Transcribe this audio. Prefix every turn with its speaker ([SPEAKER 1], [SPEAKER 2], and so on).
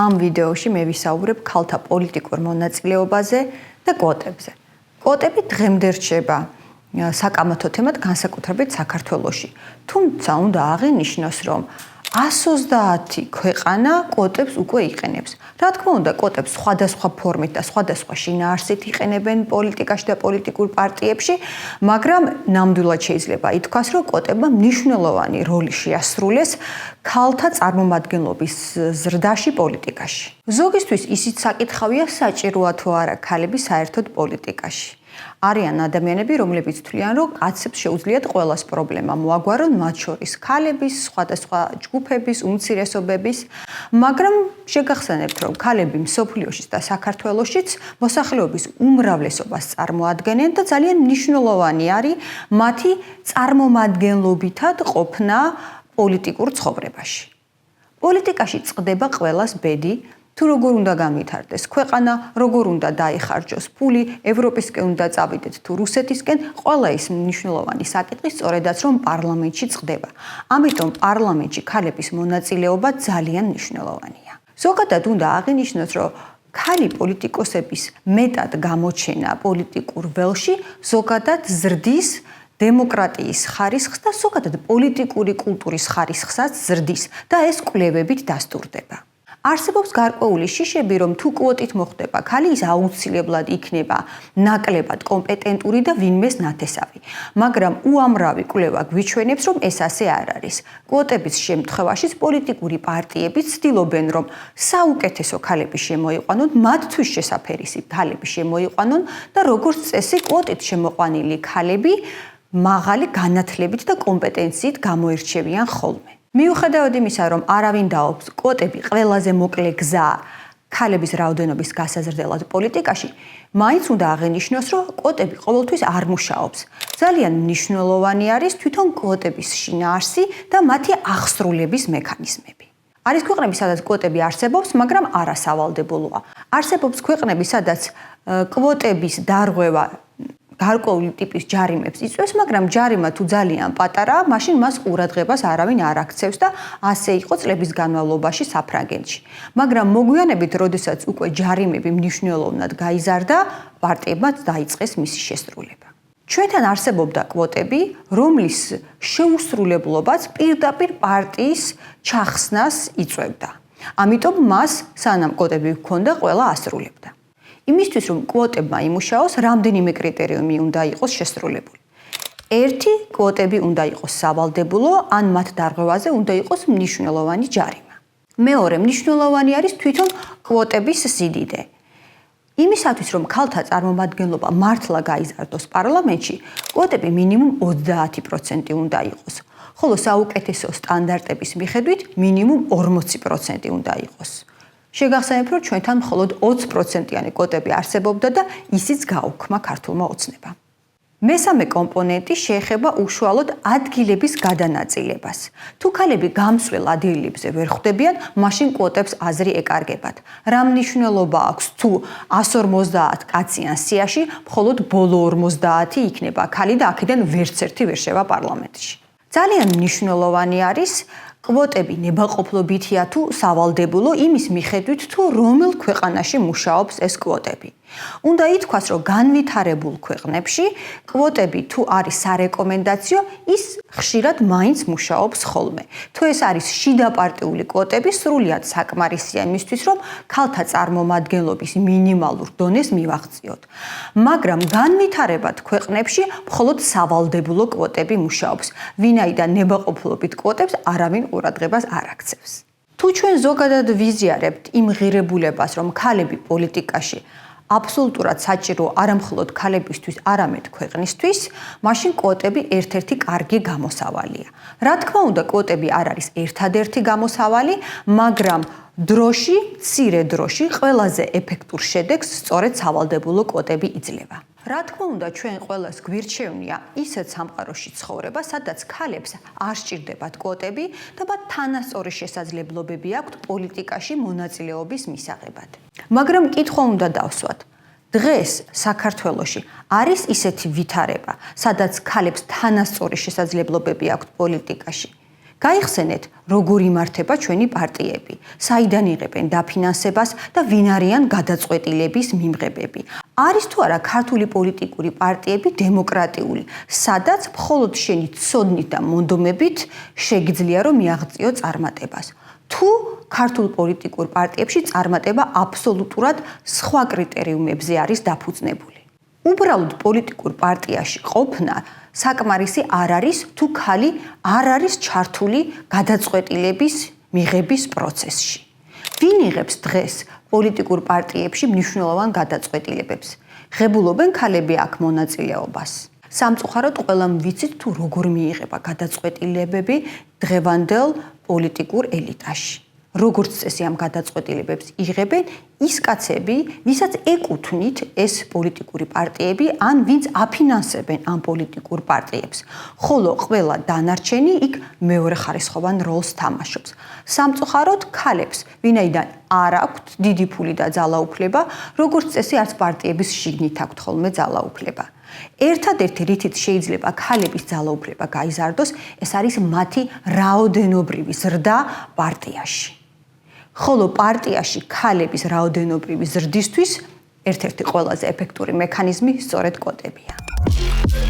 [SPEAKER 1] ამ ვიდეოში მე ვისაუბრებ ქალთა პოლიტიკურ მონაწილეობაზე და კვოტებზე. კვოტები დღემდე რჩება საკამათო თემად განსაკუთრებით საქართველოში. თუმცა უნდა აღინიშნოს, რომ 130 ქვეყანა კვოტებს უკვე იყენებს. რა თქმა უნდა, კვოტებს სხვადასხვა ფორმით და სხვადასხვა შინაარსით იყენებენ პოლიტიკაში და პოლიტიკურ პარტიებში, მაგრამ ნამდვილად შეიძლება ითქვას, რომ კვოტებმა მნიშვნელოვანი როლი შეასრულეს ქალთა წარმომადგენლობის ზრდაში პოლიტიკაში. ზოგისთვის ისიც საკითხავია, საჭიროა თუ არა ქალები საერთოდ პოლიტიკაში. არიან ადამიანები, რომლებიც თვლიან, რომ კაცებს შეუძლიათ ყველას პრობლემა მოაგვარონ, მათ შორის ქალების, სხვადასხვა ჯგუფების, უმცირესობების, მაგრამ შეგახსენებთ, რომ ქალები მსოფლიოშიც და საქართველოშიც მოსახლეობის უმრავლესობას წარმოადგენენ და ძალიან მნიშვნელოვანი არის მათი წარმომადგენლობითად ყოფნა პოლიტიკურ ცხოვრებაში. პოლიტიკაში წყდება ყველას ბედი, თუ როგორ უნდა განვითარდეს ქვეყანა, როგორ უნდა დაიხარჯოს ფული, ევროპისკენ უნდა წავიდეთ თუ რუსეთისკენ, ყველა ის მნიშვნელოვანი საკითხი სწორედაც რომ პარლამენტში წყდება. ამიტომ პარლამენტში ქალების მონაწილეობა ძალიან მნიშვნელოვანია. ზოგადად უნდა აღინიშნოს, რომ ქალი პოლიტიკოსების მეტად გამოჩენა პოლიტიკურ ველში ზოგადად ზრდის დემოკრატიის ხარისხს და ზოგადად პოლიტიკური კულტურის ხარისხსაც ზრდის და ეს კვლევებით დასტურდება. არსებობს გარკვეული შიშები, რომ თუ კვოტით მოხდება ქალი, ის აუცილებლად იქნება ნაკლებად კომპეტენტური და ვინმეს ნათესავი. მაგრამ უამრავი კვლევა გვიჩვენებს, რომ ეს ასე არ არის. კვოტების შემთხვევაშიც პოლიტიკური პარტიები ცდილობენ, რომ საუკეთესო ქალები შემოიყვანონ, მათთვის შესაფერისი ქალები შემოიყვანონ და როგორც წესი, კვოტით შემოყვანილი ქალები მაღალი განათლებით და კომპეტენციით გამოირჩევიან ხოლმე. მიუხედავად იმისა, რომ არავინ დაობს კვოტები ყველაზე მოკლე გზა ქალების რაოდენობის გასაზრდელად პოლიტიკაში, მაინც უნდა აღინიშნოს, რომ კვოტები ყოველთვის არ მუშაობს. ძალიან მნიშვნელოვანი არის თვითონ კვოტების შინაარსი და მათი აღსრულების მექანიზმები. არის ქვეყნები, სადაც კვოტები არსებობს, მაგრამ არასავალდებელოა. არსებობს ქვეყნები, სადაც კვოტების დარღვევა გარკვეული ტიპის ჯარიმებს იწვევს, მაგრამ ჯარიმა თუ ძალიან პატარაა, მაშინ მას ყურადღებას არავინ არ აქცევს და ასე იყო წლების განმავლობაში საფრანგეთში. მაგრამ მოგვიანებით, როდესაც უკვე ჯარიმები მნიშვნელოვნად გაიზარდა, პარტიებმა დაიწყეს მისი შესრულება. ჩვენთან არსებობდა კვოტები, რომლის შეუსრულებლობაც პირდაპირ პარტიის ჩახსნას იწვევდა. ამიტომ მას სანამ კვოტები ჰქონდა, ყველა ასრულებდა. იმისთვის, რომ კვოტებმა იმუშაოს, რამდენიმე კრიტერიუმი უნდა იყოს შესრულებული. ერთი, კვოტები უნდა იყოს სავალდებულო, ან მათ დარღვევაზე უნდა იყოს მნიშვნელოვანი ჯარიმა. მეორე, მნიშვნელოვანი არის თვითონ კვოტების სიდიდე. იმისათვის, რომ ქალთა წარმომადგენლობა მართლა გაიზარდოს პარლამენტში, კვოტები მინიმუმ 30% უნდა იყოს, ხოლო საუკეთესო სტანდარტების მიხედვით მინიმუმ 40% უნდა იყოს. შეგახსენებთ, რომ ჩვენთან მხოლოდ 20%-იანი კვოტები არსებობდა და ისიც გაუქმა ქართულმა ოცნებამ. მესამე კომპონენტი შეეხება უშუალოდ ადგილების გადანაწილებას. თუ ქალები გამსვლელ ადგილებზე ვერ ხვდებიან, მაშინ კვოტებს აზრი ეკარგებათ. რა მნიშვნელობა აქვს, თუ 150 კაციან სიაში მხოლოდ ბოლო 50 იქნება ქალი და აქედან ვერც ერთი ვერ შევა პარლამენტში. ძალიან მნიშვნელოვანი არის კვოტები ნებაყოფლობითია თუ სავალდებულო იმის მიხედვით, თუ რომელ ქვეყანაში მუშაობს ეს კვოტები. უნდა ითქვას, რომ განვითარებულ ქვეყნებში კვოტები თუ არის სარეკომენდაციო, ის ხშირად მაინც მუშაობს ხოლმე. თუ ეს არის შიდაპარტიული კვოტები, სრულიად საკმარისია იმისთვის, რომ ქალთა წარმომადგენლობის მინიმალურ დონეს მივაღწიოთ. მაგრამ განვითარებად ქვეყნებში მხოლოდ სავალდებულო კვოტები მუშაობს, ვინაიდან ნებაყოფლობით კვოტებს არავინ ყურადღებას არ აქცევს. თუ ჩვენ ზოგადად ვიზიარებთ იმ ღირებულებას, რომ ქალები პოლიტიკაში აბსოლუტურად საჭირო არამხოლოდ ქალებისთვის, არამედ ქვეყნისთვის, მაშინ კვოტები ერთ-ერთი კარგი გამოსავალია. რა თქმა უნდა, კვოტები არ არის ერთადერთი გამოსავალი, მაგრამ დროში, მცირე დროში ყველაზე ეფექტურ შედეგს სწორედ სავალდებულო კვოტები იძლევა. რა თქმა უნდა, ჩვენ ყველას გვირჩევნია ისეთ სამყაროში ცხოვრება, სადაც ქალებს არ სჭირდებათ კვოტები და მათ თანასწორი შესაძლებლობები აქვთ პოლიტიკაში მონაწილეობის მისაღებად. მაგრამ კითხვა უნდა დავსვათ. დღეს საქართველოში არის ისეთი ვითარება, სადაც ქალებს თანასწორი შესაძლებლობები აქვთ პოლიტიკაში. გაიხსენეთ, როგორ იმართება ჩვენი პარტიები, საიდან იღებენ დაფინანსებას და ვინ არიან გადაწყვეტილების მიმღებები. არის თუ არა ქართული პოლიტიკური პარტიები დემოკრატიული, სადაც მხოლოდ შენი ცოდნით და მონდომებით შეგიძლია რომ მიაღწიო წარმატებას. თუ ქართულ პოლიტიკურ პარტიებში წარმატება აბსოლუტურად სხვა კრიტერიუმებზე არის დაფუძნებული. უბრალოდ პოლიტიკურ პარტიაში ყოფნა საკმარისი არ არის, თუ ხალი არ არის ჩართული გადაწყვეტილების მიღების პროცესში. ვინ იღებს დღეს პოლიტიკურ პარტიებში მნიშვნელოვან გადაწყვეტილებებს? ღებულობენ ქალები აქ მონაწილეობას. სამწუხაროდ ყველამ ვიცით თუ როგორ მიიღება გადაწყვეტილებები დღევანდელ პოლიტიკურ ელიტაში. როგორც წესი ამ გადაწყვეტილებებს იღებენ ის კაცები, ვისაც ეკუთვნით ეს პოლიტიკური პარტიები, ან ვინც აფინანსებენ ამ პოლიტიკურ პარტიებს. ხოლო ყველა დანარჩენი იქ მეორეხარისხოვან როლს თამაშობს. სამწუხაროდ ქალებს, ვინაიდან არ აქვთ დიდი ფული და ძალაუფლება, როგორც წესი არც პარტიების შიგნით აქვთ ხოლმე ძალაუფლება. ერთადერთი რითიც შეიძლება ქალების ძალაუფლება გაიზარდოს, ეს არის მათი რაოდენობრივი ზრდა პარტიაში. ხოლო პარტიაში ქალების რაოდენობრივი ზრდისთვის ერთ-ერთი ყველაზე ეფექტური მექანიზმი სწორედ კვოტებია.